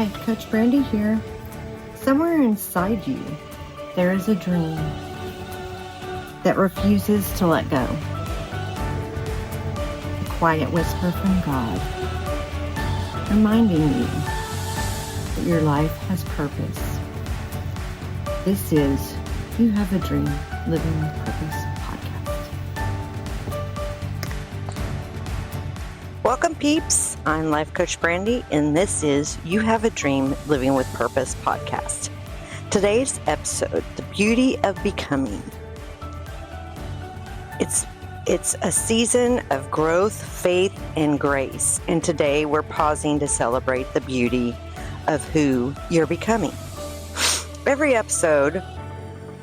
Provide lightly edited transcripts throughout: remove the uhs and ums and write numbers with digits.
Hi, Coach Brandy here. Somewhere inside you, there is a dream that refuses to let go. A quiet whisper from God, reminding you that your life has purpose. This is You Have a Dream, Living with Purpose podcast. Welcome, peeps. I'm Life Coach Brandy, and this is You Have a Dream, Living with Purpose podcast. Today's episode, The Beauty of Becoming. It's a season of growth, faith, and grace, and today we're pausing to celebrate the beauty of who you're becoming. Every episode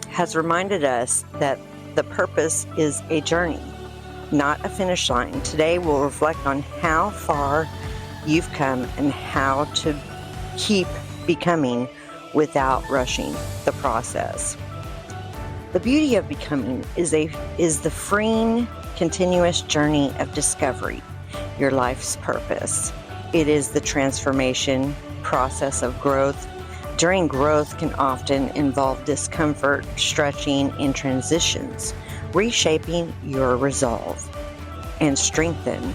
has reminded us that the purpose is a journey, not a finish line. Today we'll reflect on how far you've come and how to keep becoming without rushing the process. The beauty of becoming is the freeing, continuous journey of discovery, your life's purpose. It is the transformation process of growth. During growth can often involve discomfort, stretching, and transitions, reshaping your resolve and strengthen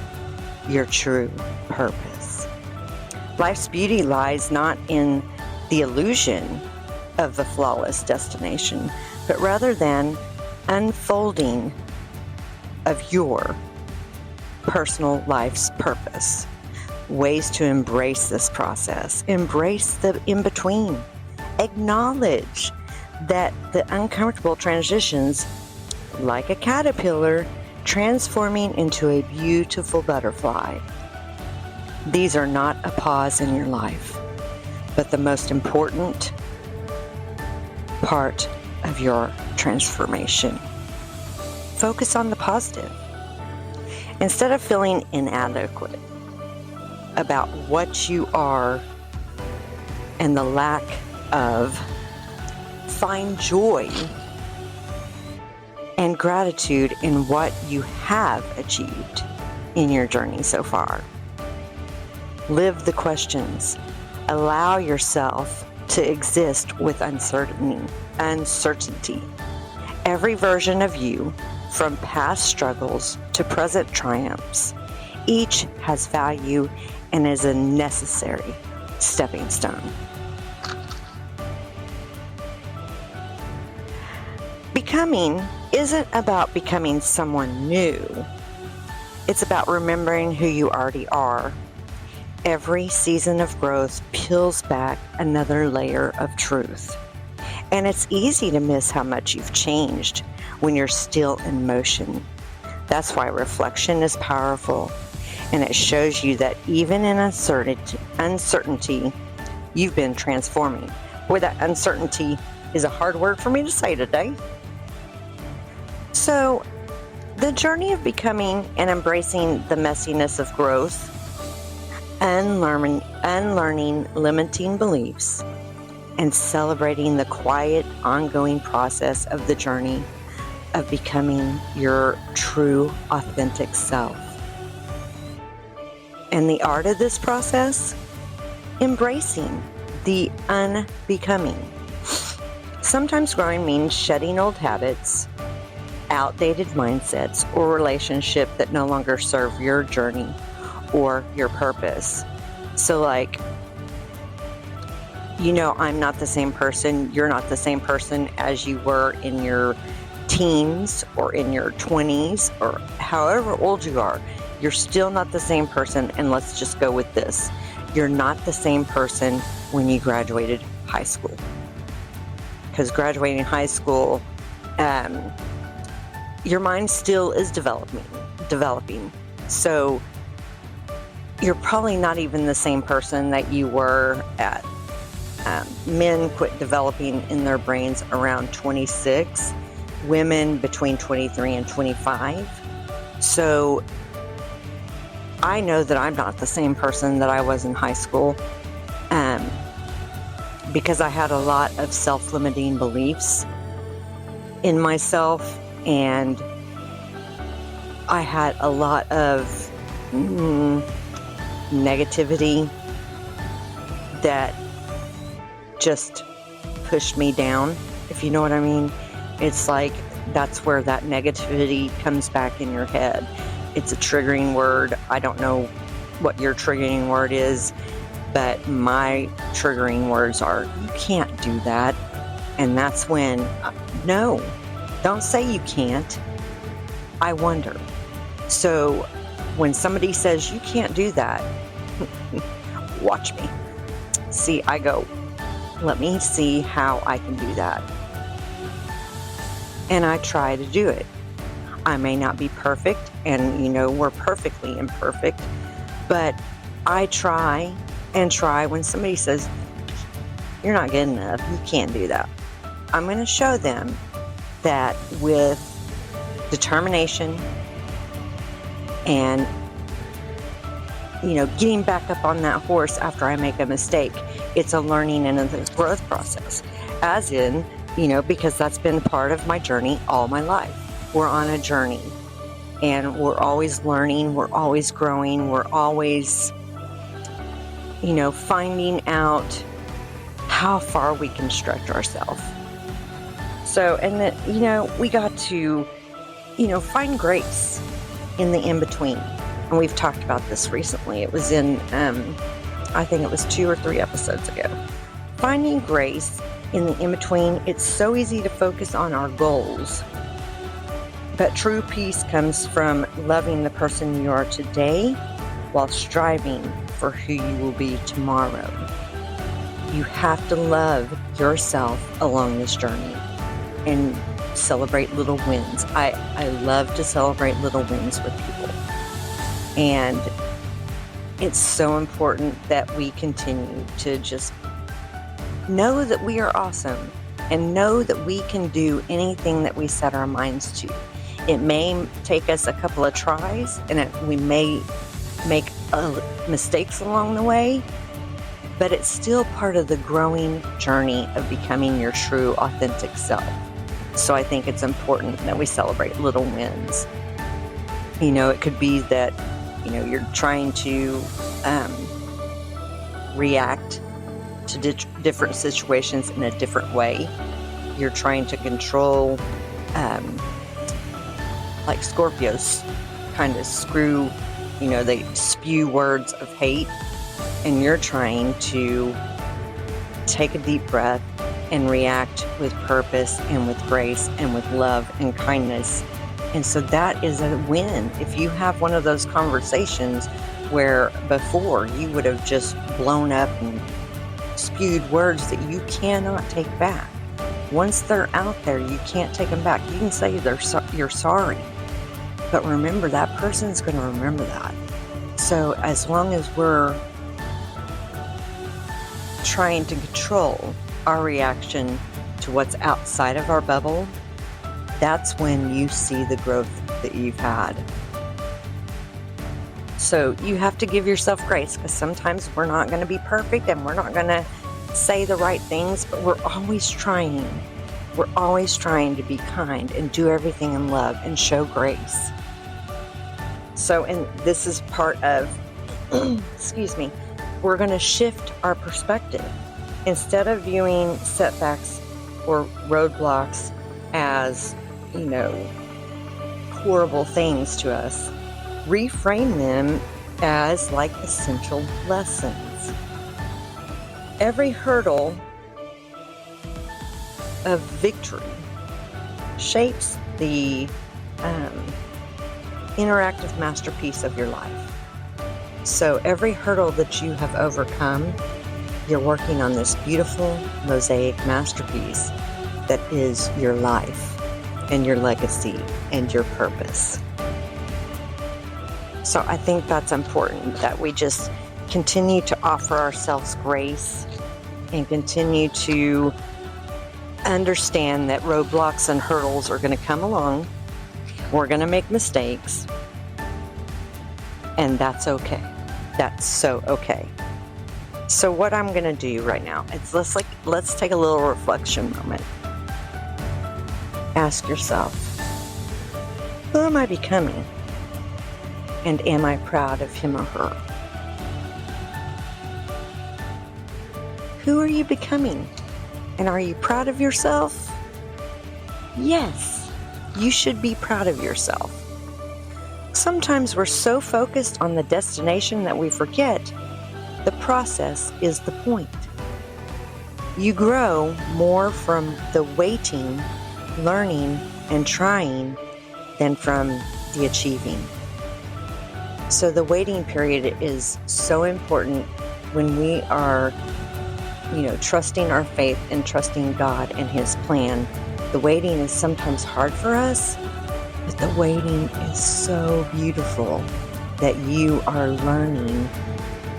your true purpose. Life's beauty lies not in the illusion of the flawless destination, but rather than unfolding of your personal life's purpose. Ways to embrace this process. Embrace the in-between. Acknowledge that the uncomfortable transitions, like a caterpillar, transforming into a beautiful butterfly. These are not a pause in your life, but the most important part of your transformation. Focus on the positive. Instead of feeling inadequate about what you are and the lack of, find joy and gratitude in what you have achieved in your journey so far. Live the questions. Allow yourself to exist with uncertainty. Every version of you, from past struggles to present triumphs, each has value and is a necessary stepping stone. Becoming isn't about becoming someone new. It's about remembering who you already are. Every season of growth peels back another layer of truth. And it's easy to miss how much you've changed when you're still in motion. That's why reflection is powerful, and it shows you that even in uncertainty, you've been transforming. Boy, that uncertainty is a hard word for me to say today. So, the journey of becoming and embracing the messiness of growth, unlearning limiting beliefs, and celebrating the quiet, ongoing process of the journey of becoming your true, authentic self. And the art of this process? Embracing the unbecoming. Sometimes growing means shedding old habits, outdated mindsets, or relationships that no longer serve your journey or your purpose. So I'm not the same person. You're not the same person as you were in your teens or in your 20s or however old you are. You're still not the same person, and let's just go with this. You're not the same person when you graduated high school. Because graduating high school, your mind still is developing. So you're probably not even the same person that you were at. Men quit developing in their brains around 26, women between 23 and 25. So I know that I'm not the same person that I was in high school because I had a lot of self-limiting beliefs in myself, and I had a lot of negativity that just pushed me down, if you know what I mean. It's like that's where that negativity comes back in your head. It's a triggering word. I don't know what your triggering word is, but my triggering words are, you can't do that. And that's when, no, don't say you can't. I wonder. So when somebody says, you can't do that, watch me. See, I go, let me see how I can do that. And I try to do it. I may not be perfect, and we're perfectly imperfect, but I try and try. When somebody says, you're not good enough, you can't do that, I'm going to show them that with determination and getting back up on that horse after I make a mistake, it's a learning and a growth process. As in, because that's been part of my journey all my life. We're on a journey, and we're always learning, we're always growing, we're always, finding out how far we can stretch ourselves. So, and then, we got to, find grace in the in-between. And we've talked about this recently. It was in, I think it was 2 or 3 episodes ago. Finding grace in the in-between. It's so easy to focus on our goals. But true peace comes from loving the person you are today while striving for who you will be tomorrow. You have to love yourself along this journey and celebrate little wins. I love to celebrate little wins with people. And it's so important that we continue to just know that we are awesome and know that we can do anything that we set our minds to. It may take us a couple of tries, and we may make mistakes along the way, but it's still part of the growing journey of becoming your true, authentic self. So I think it's important that we celebrate little wins. It could be that, you're trying to react to different situations in a different way. You're trying to control, like Scorpios kind of screw, they spew words of hate, and you're trying to take a deep breath and react with purpose and with grace and with love and kindness. And so that is a win. If you have one of those conversations where before you would have just blown up and spewed words that you cannot take back. Once they're out there, you can't take them back. You can say you're sorry, but remember, that person's going to remember that. So as long as we're trying to control our reaction to what's outside of our bubble, that's when you see the growth that you've had. So you have to give yourself grace, because sometimes we're not going to be perfect and we're not going to say the right things, but we're always trying. We're always trying to be kind and do everything in love and show grace. So, and this is part of, excuse me, we're going to shift our perspective. Instead of viewing setbacks or roadblocks as, horrible things to us, reframe them as like essential lessons. Every hurdle of victory shapes the interactive masterpiece of your life. So every hurdle that you have overcome, you're working on this beautiful mosaic masterpiece that is your life and your legacy and your purpose. So I think that's important, that we just continue to offer ourselves grace and continue to understand that roadblocks and hurdles are going to come along. We're going to make mistakes, and that's okay. That's so okay. So what I'm going to do right now is let's take a little reflection moment. Ask yourself, who am I becoming? And am I proud of him or her? Who are you becoming? And are you proud of yourself? Yes, you should be proud of yourself. Sometimes we're so focused on the destination that we forget the process is the point. You grow more from the waiting, learning, and trying than from the achieving. So the waiting period is so important when we are, trusting our faith and trusting God and His plan. The waiting is sometimes hard for us, but the waiting is so beautiful that you are learning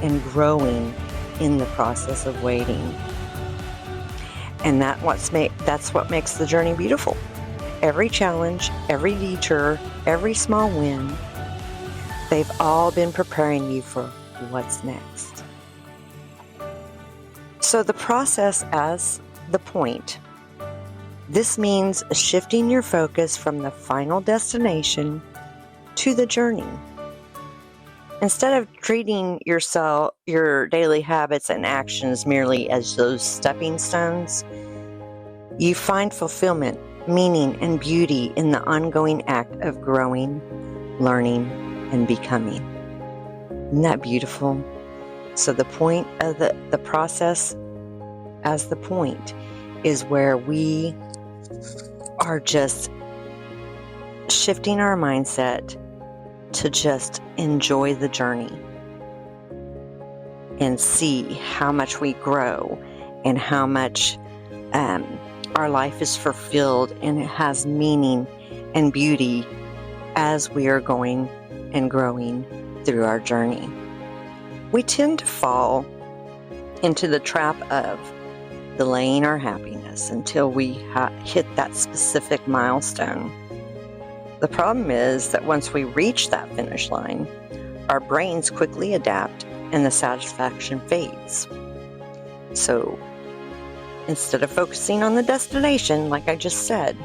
and growing in the process of waiting. And that's what makes the journey beautiful. Every challenge, every detour, every small win, they've all been preparing you for what's next. So the process as the point. This means shifting your focus from the final destination to the journey. Instead of treating your daily habits and actions merely as those stepping stones, you find fulfillment, meaning, and beauty in the ongoing act of growing, learning, and becoming. Isn't that beautiful? So the point of the process as the point is where we are just shifting our mindset to just enjoy the journey and see how much we grow and how much our life is fulfilled and it has meaning and beauty as we are going and growing through our journey. We tend to fall into the trap of delaying our happiness until we hit that specific milestone. The problem is that once we reach that finish line, our brains quickly adapt and the satisfaction fades. So instead of focusing on the destination, like I just said,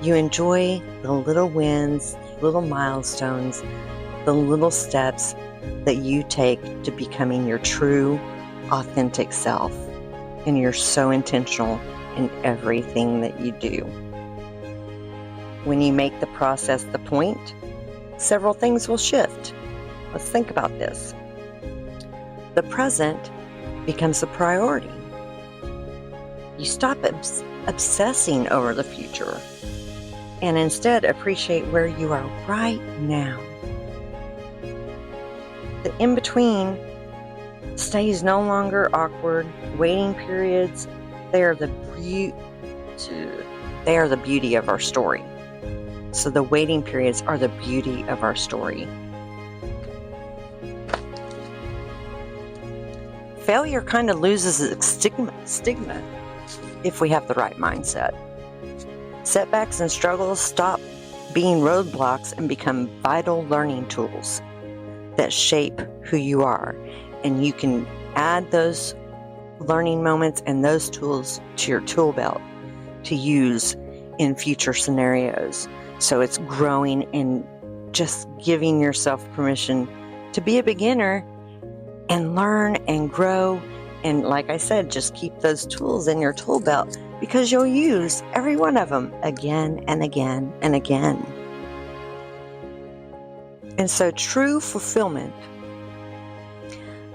you enjoy the little wins, little milestones, the little steps that you take to becoming your true, authentic self. And you're so intentional in everything that you do. When you make the process the point, several things will shift. Let's think about this. The present becomes a priority. You stop obsessing over the future and instead appreciate where you are right now. The in-between stays no longer awkward. Waiting periods, they are the beauty of our story. So the waiting periods are the beauty of our story. Failure kind of loses its stigma if we have the right mindset. Setbacks and struggles stop being roadblocks and become vital learning tools that shape who you are. And you can add those learning moments and those tools to your tool belt to use in future scenarios. So it's growing and just giving yourself permission to be a beginner and learn and grow. And like I said, just keep those tools in your tool belt because you'll use every one of them again and again and again. And so true fulfillment,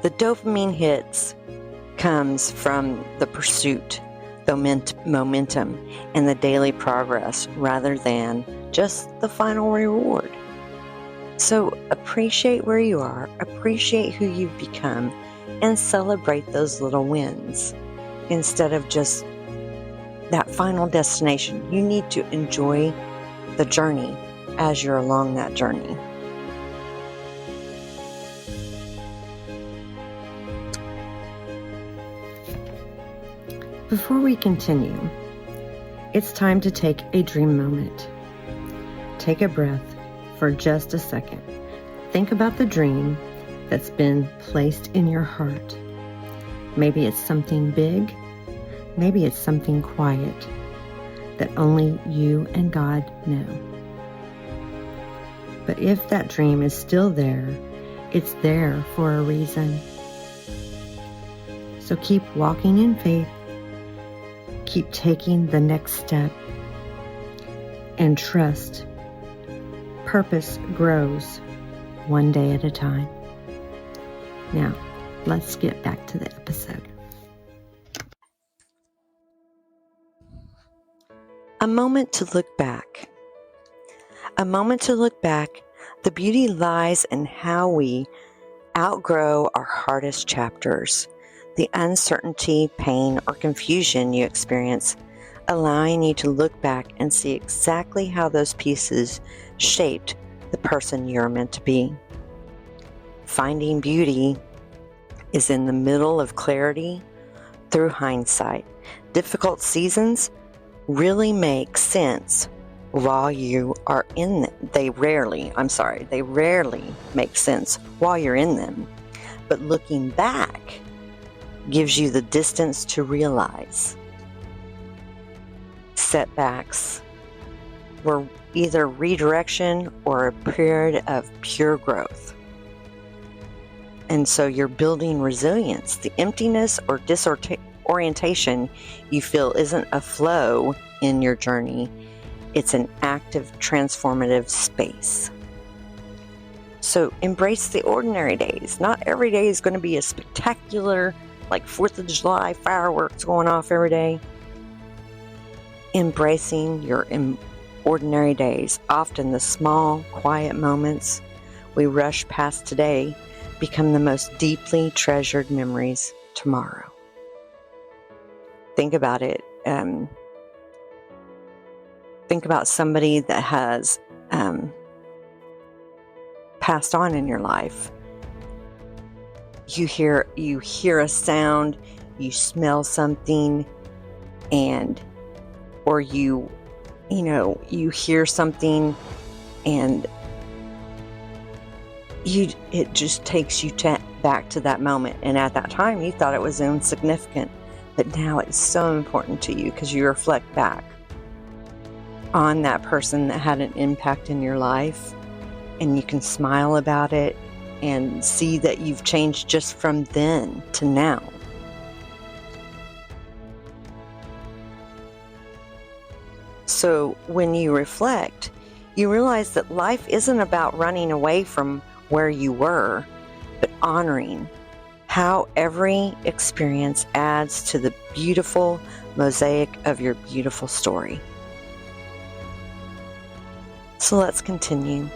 the dopamine hits, comes from the pursuit, the momentum, and the daily progress rather than just the final reward. So appreciate where you are, appreciate who you've become, and celebrate those little wins instead of just that final destination. You need to enjoy the journey as you're along that journey. Before we continue, it's time to take a dream moment. Take a breath for just a second. Think about the dream that's been placed in your heart. Maybe it's something big, maybe it's something quiet that only you and God know. But if that dream is still there, it's there for a reason. So keep walking in faith, keep taking the next step, and trust purpose grows one day at a time. Now, let's get back to the episode. A moment to look back. A moment to look back. The beauty lies in how we outgrow our hardest chapters, the uncertainty, pain, or confusion you experience, allowing you to look back and see exactly how those pieces shaped the person you're meant to be. Finding beauty is in the middle of clarity through hindsight. Difficult seasons really make sense while you are in them. They rarely make sense while you're in them. But looking back gives you the distance to realize setbacks were either redirection or a period of pure growth. And so you're building resilience. The emptiness or disorientation you feel isn't a flow in your journey. It's an active, transformative space. So embrace the ordinary days. Not every day is going to be a spectacular, like 4th of July fireworks going off every day. Embracing your ordinary days. Often the small, quiet moments we rush past today become the most deeply treasured memories tomorrow. Think about it. Think about somebody that has passed on in your life. You hear a sound, you smell something, or you hear something, and it just takes you back to that moment. And at that time, you thought it was insignificant, but now it's so important to you because you reflect back on that person that had an impact in your life, and you can smile about it and see that you've changed just from then to now. So when you reflect, you realize that life isn't about running away from where you were, but honoring how every experience adds to the beautiful mosaic of your beautiful story. So let's continue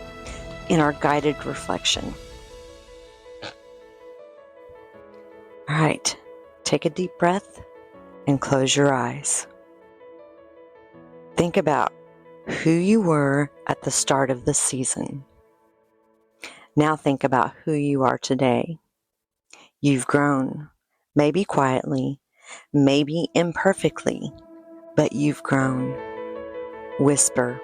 in our guided reflection. All right, take a deep breath and close your eyes. Think about who you were at the start of the season. Now think about who you are today. You've grown, maybe quietly, maybe imperfectly, but you've grown. Whisper,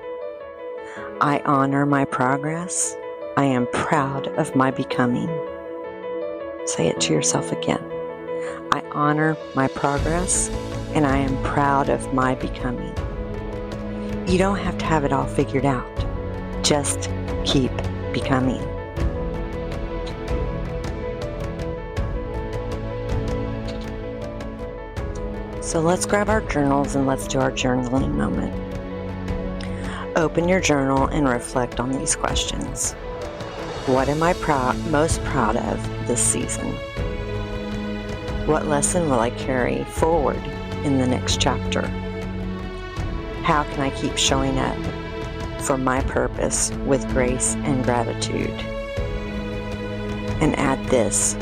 I honor my progress. I am proud of my becoming. Say it to yourself again. I honor my progress, and I am proud of my becoming. You don't have to have it all figured out. Just keep becoming. So let's grab our journals and let's do our journaling moment. Open your journal and reflect on these questions. What am I most proud of this season? What lesson will I carry forward in the next chapter? How can I keep showing up for my purpose with grace and gratitude? And add this,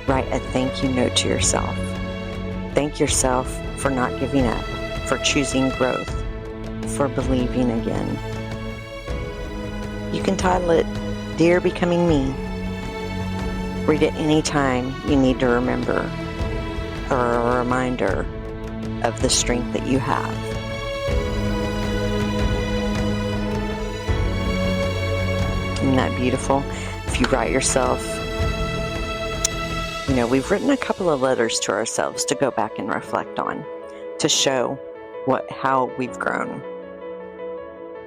write a thank you note to yourself. Thank yourself for not giving up, for choosing growth, for believing again. You can title it, Dear Becoming Me. Read it anytime you need to remember or a reminder of the strength that you have. Isn't that beautiful? If you write yourself, we've written a couple of letters to ourselves to go back and reflect on, to show how we've grown.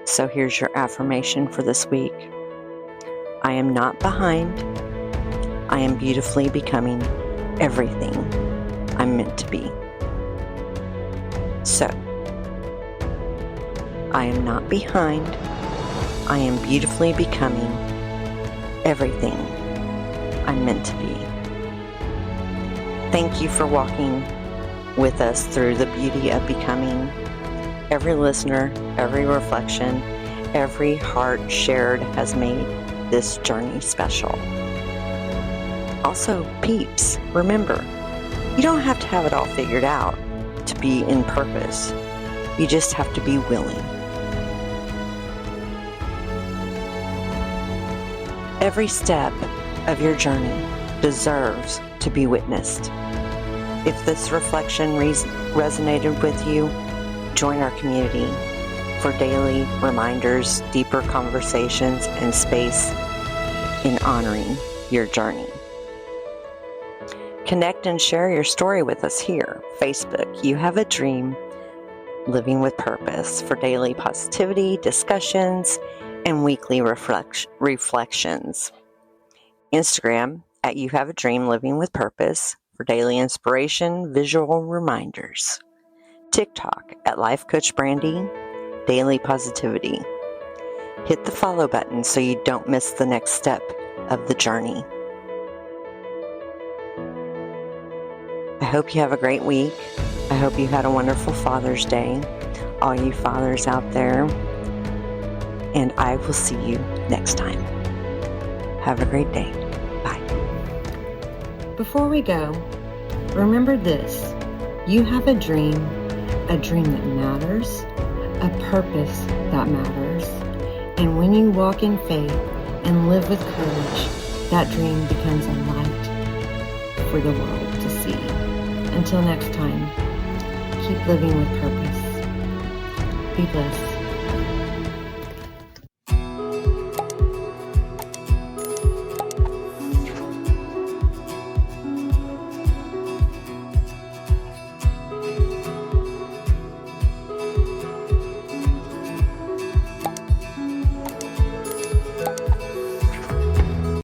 So here's your affirmation for this week. I am not behind. I am beautifully becoming everything I'm meant to be. So, I am not behind. I am beautifully becoming everything I'm meant to be. Thank you for walking with us through the beauty of becoming. Every listener, every reflection, every heart shared has made this journey special. Also, peeps, remember, you don't have to have it all figured out to be in purpose. You just have to be willing. Every step of your journey deserves to be witnessed. If this reflection resonated with you, join our community for daily reminders, deeper conversations, and space in honoring your journey. Connect and share your story with us here. Facebook, You Have a Dream, Living with Purpose, for daily positivity, discussions, and weekly reflections. Instagram, at You Have a Dream, Living with Purpose, for daily inspiration, visual reminders. TikTok, at Life Coach Brandy, daily positivity. Hit the follow button so you don't miss the next step of the journey. I hope you have a great week. I hope you had a wonderful Father's Day, all you fathers out there. And I will see you next time. Have a great day. Bye. Before we go, remember this. You have a dream that matters, a purpose that matters. And when you walk in faith and live with courage, that dream becomes a light for the world to see. Until next time, keep living with purpose. Be blessed.